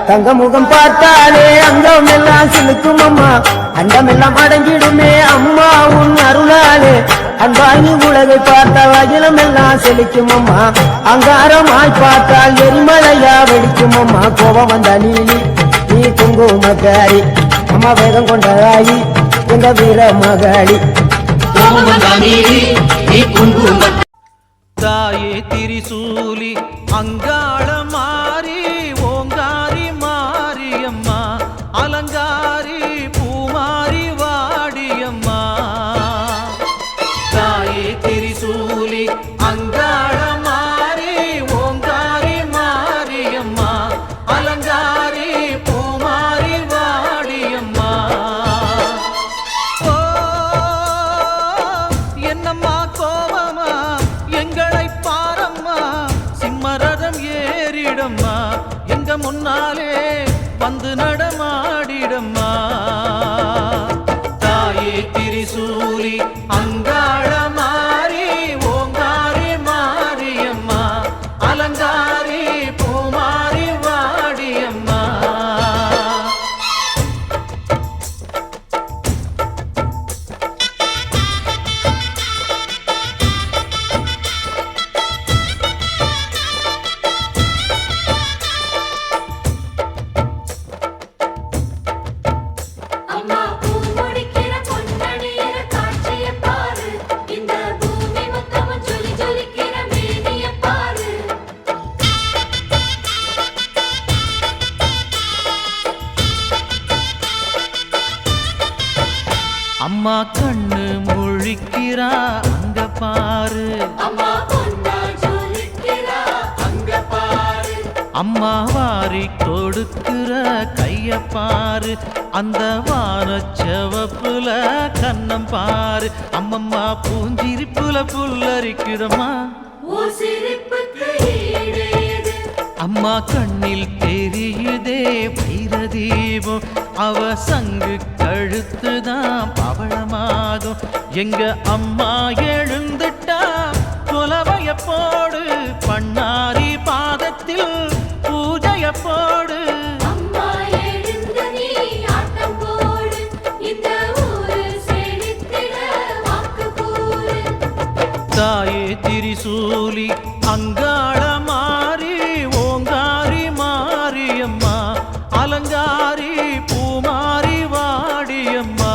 தங்க முகம் பார்த்தாலே அங்கம் எல்லாம் சிலுக்கும் அம்மா அண்டமெல்லாம் அடங்கிடுமே அம்மா உன் அருளாலே அன்பாகி உலகை பார்த்தால் அகிலம் எல்லாம் செழிக்கும் அம்மா அங்காரமாய் பார்த்தால் எரிமலையா வெடிக்கும் அம்மா கோபம் வந்த நீ குங்குமக்காரி அம்மா வேகம் கொண்டதாயி எங்க வீர மகாளி தாயே திரிசூலி அங்காள மாறி ஓங்காரி மாரியம்மா அலங்காரி பூமாரி வாடியம்மா தாயே திரிசூலி அங்காள மாறி ஓங்காரி மாரியம்மா அலங்காரி பூமாரி வாடியம்மா ஓ என்னம்மா கோபமா எங்களை பாரம்மா சிம்மரதம் ஏறிடம்மா எங்க முன்னாலே வந்து நடமாடிடம்மா தாயே திரிசூலி அங்காள மாறி ஓங்காரி மாரியம்மா அலங்காரி பூமாரி வாடியம்மா அம்மா கண்ணு முழிக்கிறா அங்க பாரு அம்மா வாரி கொடுக்கிற கைய பாரு அந்த வானச்சவப்புல கண்ணம் பாரு அம்மம்மா பூஞ்சிரிப்புல புல்லரிக்குதம்மா அம்மா கண்ணில் தெரியுதே வைரதீபம் அவ சங்கு கழுத்துதான் பவளமாகும் எங்க அம்மா எழுந்துட்டா குலவைய போடு பண்ணாரி பாதத்தில் பூஜைய போடு தாயே திரிசூலி அங்காள மாறி ஓங்காரி மாரியம்மா அலங்காரி பூமாரி வாடியம்மா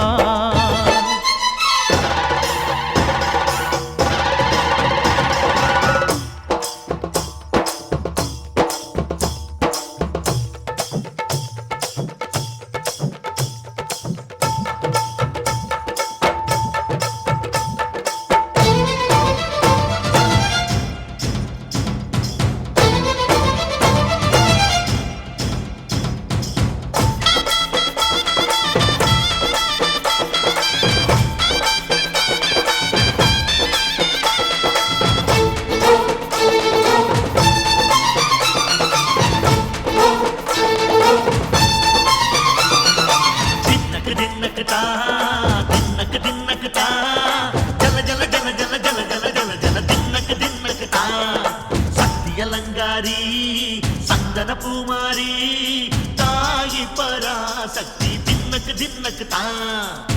சந்தன பூமாரி தாயி பராசக்தி தின்னக்கு தின்னக்கு தான்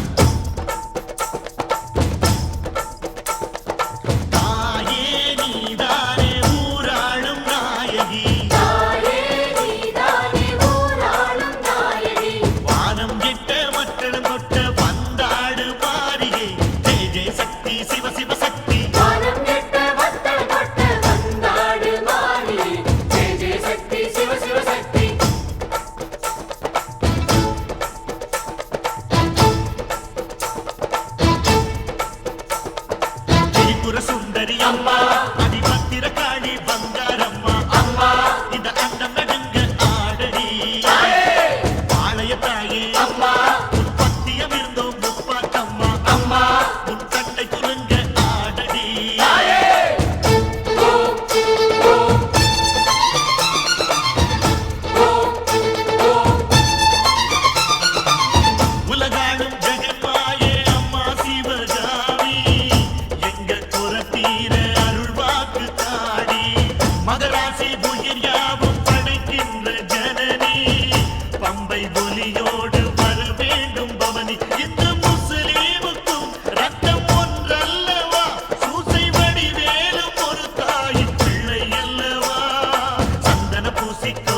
பூசிக்கோ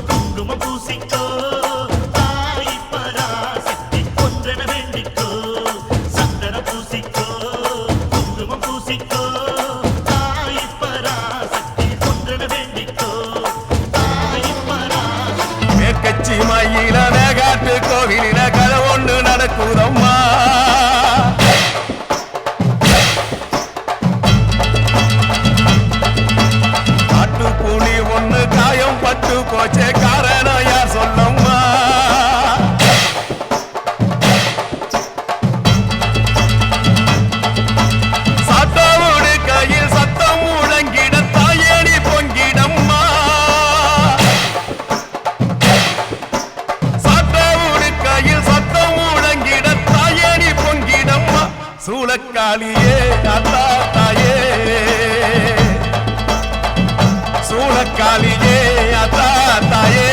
குங்குமம் பூசிக்கோ தாய் பராசக்தி ஒன்றென வேண்டிக்கோ சந்தன பூசிக்கோ குங்குமம் பூசிக்கோ தாய் பராசக்தி ஒன்றென வேண்டிக்கோ தாய் பராசக்தி மேற்கச்சி மயில மேகாட்டு கோவிலில கதை ஒன்று நடக்குதம்மா காட்டு புலி ஒண்ணு காயம் பட்டு போச்சே காரணம் யார் சொல்லம்மா சாத்தாவோடு கையில் சத்தம் முழங்கிட தாயேடி பொங்கிடம்மா சாத்தாவோடு கையில் சத்தம் முழங்கிட தாயேடி பொங்கிடம்மா சூளக்காளியே அத்தா தாயே சூளக்காளியே அத்தா தாயே